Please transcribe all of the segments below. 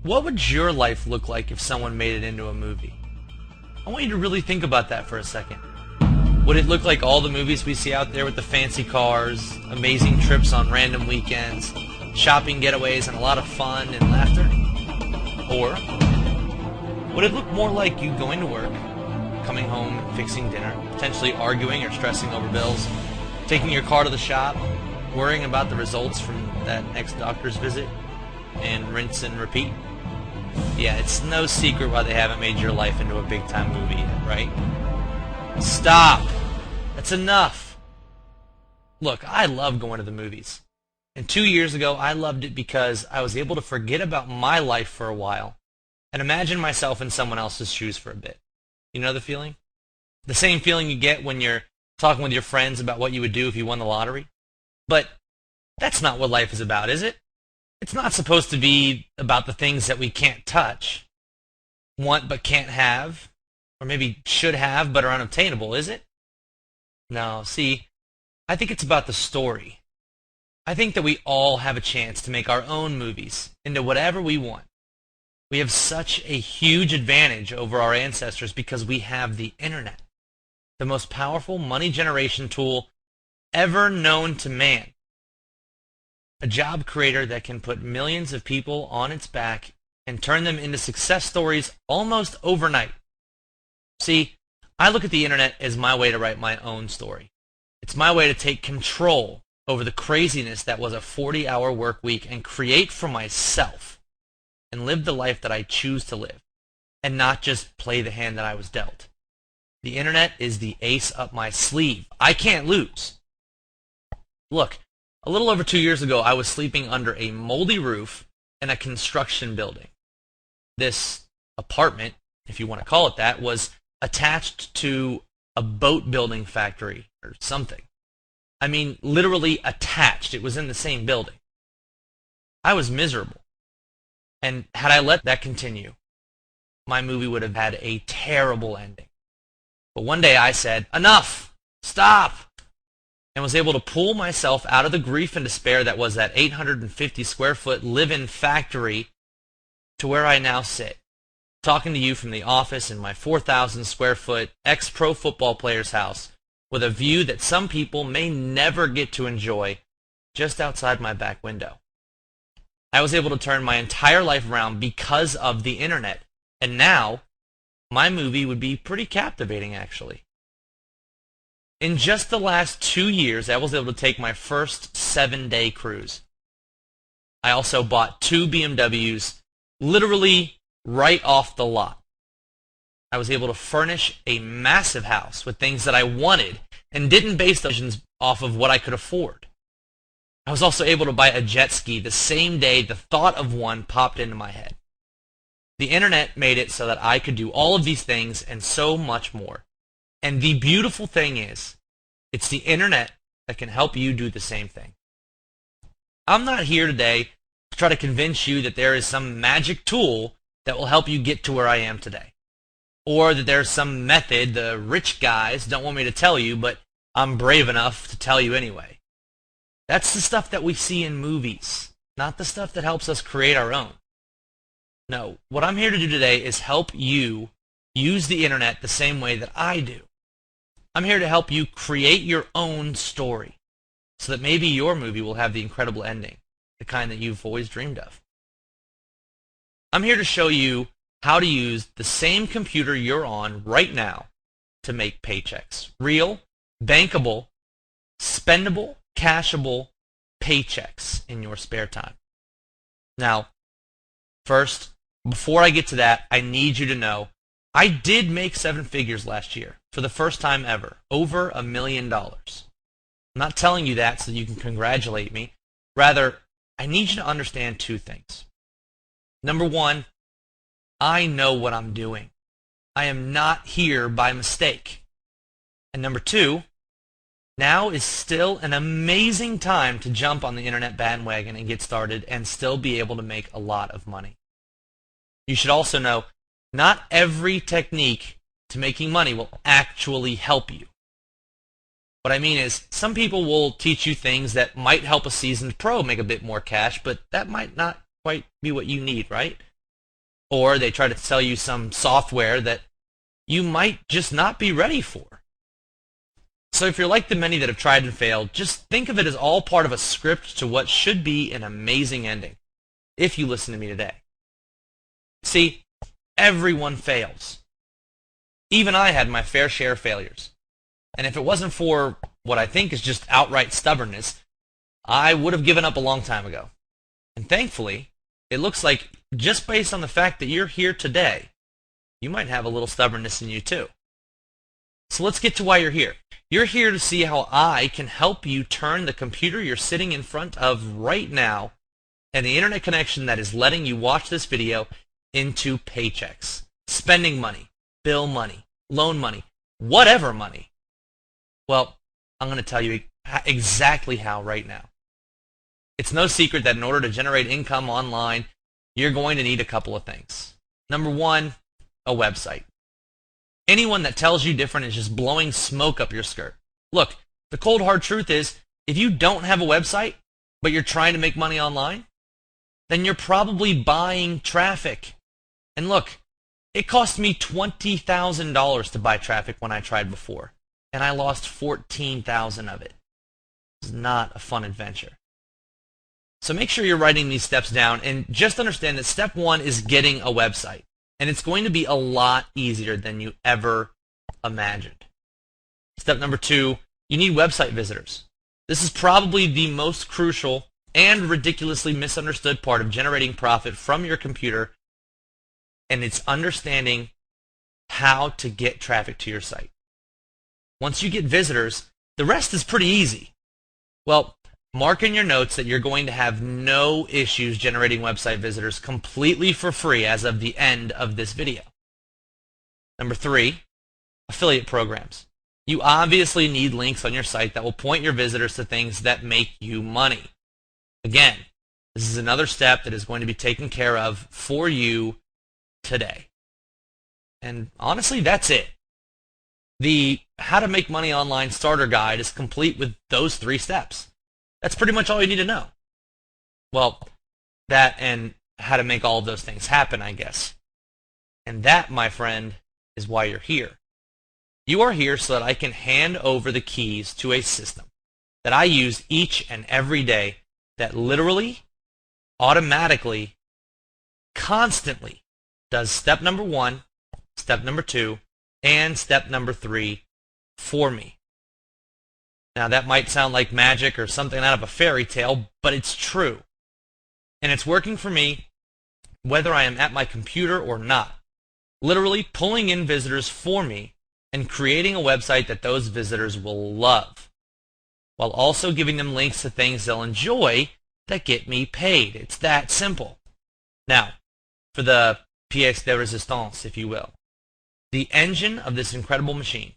What would your life look like if someone made it into a movie? I want you to really think about that for a second. Would it look like all the movies we see out there with the fancy cars, amazing trips on random weekends, shopping getaways, and a lot of fun and laughter? Or would it look more like you going to work, coming home and fixing dinner, potentially arguing or stressing over bills, taking your car to the shop, worrying about the results from that next doctor's visit, and rinse and repeat? Yeah, it's no secret why they haven't made your life into a big-time movie yet, right? Stop! That's enough! Look, I love going to the movies. And 2 years ago, I loved it because I was able to forget about my life for a while and imagine myself in someone else's shoes for a bit. You know the feeling? The same feeling you get when you're talking with your friends about what you would do if you won the lottery. But that's not what life is about, is it? It's not supposed to be about the things that we can't touch, want but can't have, or maybe should have but are unobtainable, is it? No, see, I think it's about the story. I think that we all have a chance to make our own movies into whatever we want. We have such a huge advantage over our ancestors because we have the internet, the most powerful money generation tool ever known to man. A job creator that can put millions of people on its back and turn them into success stories almost overnight. See, I look at the internet as my way to write my own story. It's my way to take control over the craziness that was a 40-hour work week and create for myself and live the life that I choose to live and not just play the hand that I was dealt. The internet is the ace up my sleeve. I can't lose. Look, a little over 2 years ago, I was sleeping under a moldy roof in a construction building. This apartment, if you want to call it that, was attached to a boat building factory or something. I mean, literally attached. It was in the same building. I was miserable. And had I let that continue, my movie would have had a terrible ending. But one day I said, enough! Stop! And was able to pull myself out of the grief and despair that was that 850 square foot live-in factory to where I now sit, talking to you from the office in my 4,000 square foot ex-pro football player's house with a view that some people may never get to enjoy just outside my back window. I was able to turn my entire life around because of the internet, and now my movie would be pretty captivating, actually. In just the last 2 years, I was able to take my first 7-day cruise. I also bought 2 BMWs literally right off the lot. I was able to furnish a massive house with things that I wanted and didn't base those decisions off of what I could afford. I was also able to buy a jet ski the same day the thought of one popped into my head. The internet made it so that I could do all of these things and so much more. And the beautiful thing is, it's the internet that can help you do the same thing. I'm not here today to try to convince you that there is some magic tool that will help you get to where I am today. Or that there's some method the rich guys don't want me to tell you, but I'm brave enough to tell you anyway. That's the stuff that we see in movies, not the stuff that helps us create our own. No, what I'm here to do today is help you use the internet the same way that I do. I'm here to help you create your own story so that maybe your movie will have the incredible ending, the kind that you've always dreamed of. I'm here to show you how to use the same computer you're on right now to make paychecks. Real, bankable, spendable, cashable paychecks in your spare time. Now, first, before I get to that, I need you to know I did make 7 figures last year for the first time ever, over $1 million. I'm not telling you that so that you can congratulate me. Rather, I need you to understand 2 things. Number 1, I know what I'm doing. I am not here by mistake. And number 2, now is still an amazing time to jump on the internet bandwagon and get started and still be able to make a lot of money. You should also know, not every technique to making money will actually help you. What I mean is, some people will teach you things that might help a seasoned pro make a bit more cash, but that might not quite be what you need, right? or they try to sell you some software that you might just not be ready for. So if you're like the many that have tried and failed, just think of it as all part of a script to what should be an amazing ending, if you listen to me today. See, everyone fails. Even I had my fair share of failures. And if it wasn't for what I think is just outright stubbornness, I would have given up a long time ago. And thankfully, it looks like just based on the fact that you're here today, you might have a little stubbornness in you too. So let's get to why you're here. You're here to see how I can help you turn the computer you're sitting in front of right now and the internet connection that is letting you watch this video into paychecks, spending money, bill money, loan money, whatever money. Well, I'm going to tell you exactly how right now. It's no secret that in order to generate income online, you're going to need a couple of things. Number one, a website. Anyone that tells you different is just blowing smoke up your skirt. Look, the cold hard truth is, if you don't have a website, but you're trying to make money online, then you're probably buying traffic. And look, it cost me $20,000 to buy traffic when I tried before, and I lost $14,000 of it. It's not a fun adventure. So make sure you're writing these steps down, and just understand that step one is getting a website. And it's going to be a lot easier than you ever imagined. Step number two, you need website visitors. This is probably the most crucial and ridiculously misunderstood part of generating profit from your computer, and it's understanding how to get traffic to your site. Once you get visitors, the rest is pretty easy. Well, mark in your notes that you're going to have no issues generating website visitors completely for free as of the end of this video. Number three, affiliate programs. You obviously need links on your site that will point your visitors to things that make you money. Again, this is another step that is going to be taken care of for you today. And honestly, that's it. The How to Make Money Online Starter Guide is complete with those three steps. That's pretty much all you need to know. Well, that and how to make all of those things happen, I guess. And that, my friend, is why you're here. You are here so that I can hand over the keys to a system that I use each and every day that literally, automatically, constantly does step number one, step number two, and step number three for me. Now, that might sound like magic or something out of a fairy tale, but it's true. And it's working for me whether I am at my computer or not. Literally pulling in visitors for me and creating a website that those visitors will love, while also giving them links to things they'll enjoy that get me paid. It's that simple. Now, for the pièce de résistance, if you will, the engine of this incredible machine.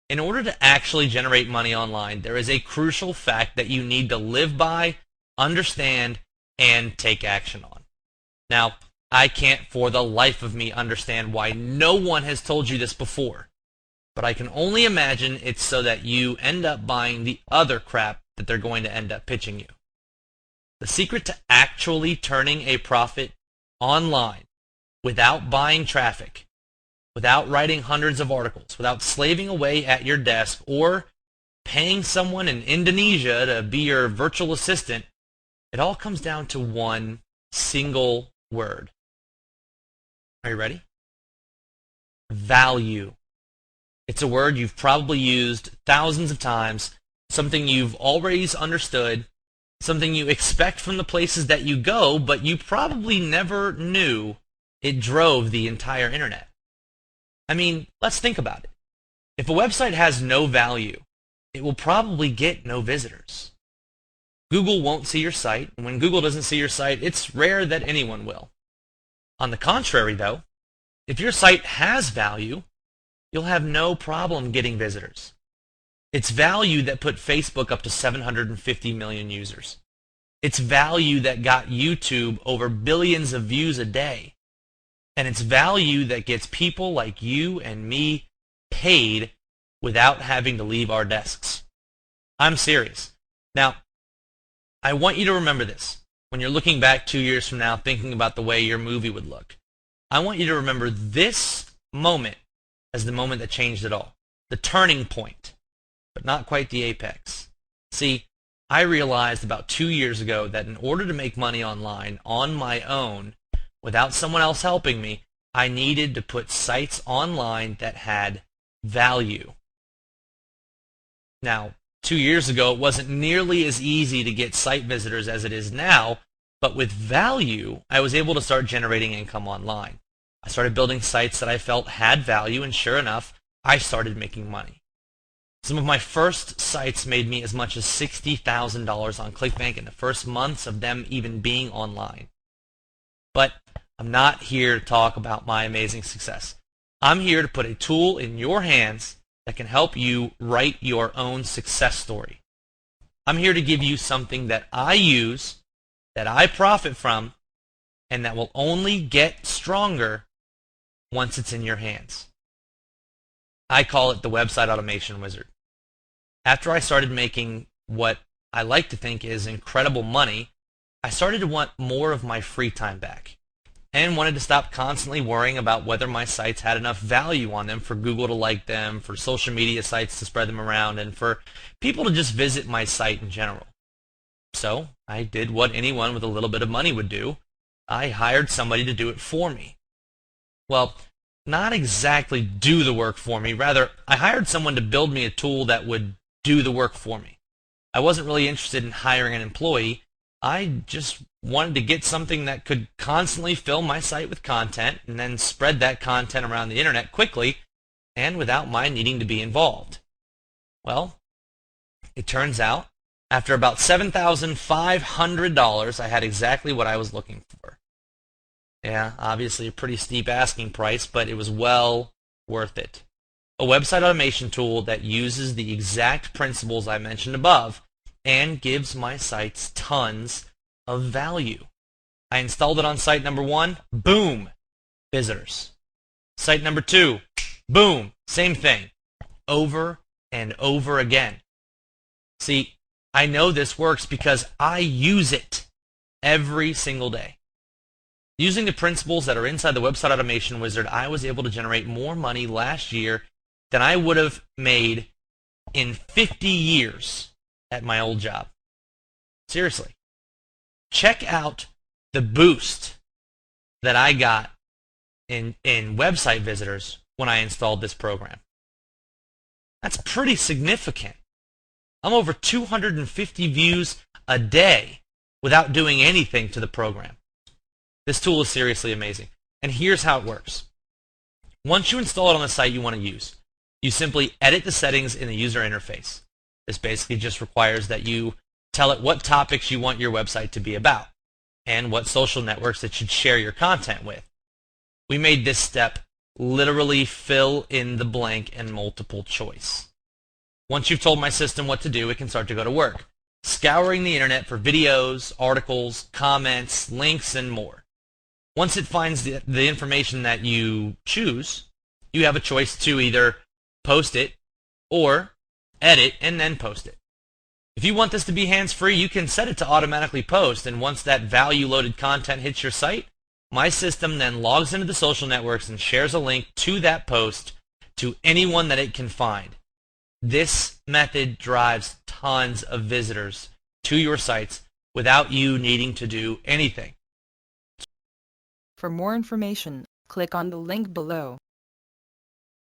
In order to actually generate money online, there is a crucial fact that you need to live by, understand, and take action on. Now, I can't for the life of me understand why no one has told you this before, but I can only imagine it's so that you end up buying the other crap that they're going to end up pitching you. The secret to actually turning a profit online without buying traffic, without writing hundreds of articles, without slaving away at your desk or paying someone in Indonesia to be your virtual assistant, it all comes down to one single word. Are you ready? Value. It's a word you've probably used thousands of times, something you've always understood, something you expect from the places that you go, but you probably never knew it drove the entire internet. I mean, let's think about it. If a website has no value, it will probably get no visitors. Google won't see your site, and when Google doesn't see your site, it's rare that anyone will. On the contrary, though, if your site has value, you'll have no problem getting visitors. It's value that put Facebook up to 750 million users. It's value that got YouTube over billions of views a day. And it's value that gets people like you and me paid without having to leave our desks. I'm serious. Now, I want you to remember this when you're looking back 2 years from now thinking about the way your movie would look. I want you to remember this moment as the moment that changed it all. The turning point, but not quite the apex. See, I realized about 2 years ago that in order to make money online on my own, without someone else helping me, I needed to put sites online that had value. Now, 2 years ago, it wasn't nearly as easy to get site visitors as it is now, but with value, I was able to start generating income online. I started building sites that I felt had value, and sure enough, I started making money. Some of my first sites made me as much as $60,000 on ClickBank in the first months of them even being online. But I'm not here to talk about my amazing success. I'm here to put a tool in your hands that can help you write your own success story. I'm here to give you something that I use, that I profit from, and that will only get stronger once it's in your hands. I call it the Website Automation Wizard. After I started making what I like to think is incredible money, I started to want more of my free time back and wanted to stop constantly worrying about whether my sites had enough value on them for Google to like them, for social media sites to spread them around, and for people to just visit my site in general. So I did what anyone with a little bit of money would do. I hired somebody to do it for me. Well, not exactly do the work for me. Rather, I hired someone to build me a tool that would do the work for me. I wasn't really interested in hiring an employee. I just wanted to get something that could constantly fill my site with content and then spread that content around the internet quickly and without my needing to be involved. Well, it turns out after about $7,500, I had exactly what I was looking for. Yeah, obviously a pretty steep asking price, but it was well worth it. A website automation tool that uses the exact principles I mentioned above and gives my sites tons of value. I installed it on site number 1, boom, visitors. Site number 2, boom, same thing, over and over again. See, I know this works because I use it every single day. Using the principles that are inside the Website Automation Wizard, I was able to generate more money last year than I would have made in 50 years at my old job. Seriously. Check out the boost that I got in website visitors when I installed this program. That's pretty significant. I'm over 250 views a day without doing anything to the program. This tool is seriously amazing. And here's how it works. Once you install it on the site you want to use, you simply edit the settings in the user interface. This basically just requires that you tell it what topics you want your website to be about and what social networks it should share your content with. We made this step literally fill in the blank and multiple choice. Once you've told my system what to do, it can start to go to work, scouring the internet for videos, articles, comments, links, and more. Once it finds the information that you choose, you have a choice to either post it or edit and then post it. If you want this to be hands-free, you can set it to automatically post, and once that value-loaded content hits your site, my system then logs into the social networks and shares a link to that post to anyone that it can find. This method drives tons of visitors to your sites without you needing to do anything. For more information, click on the link below.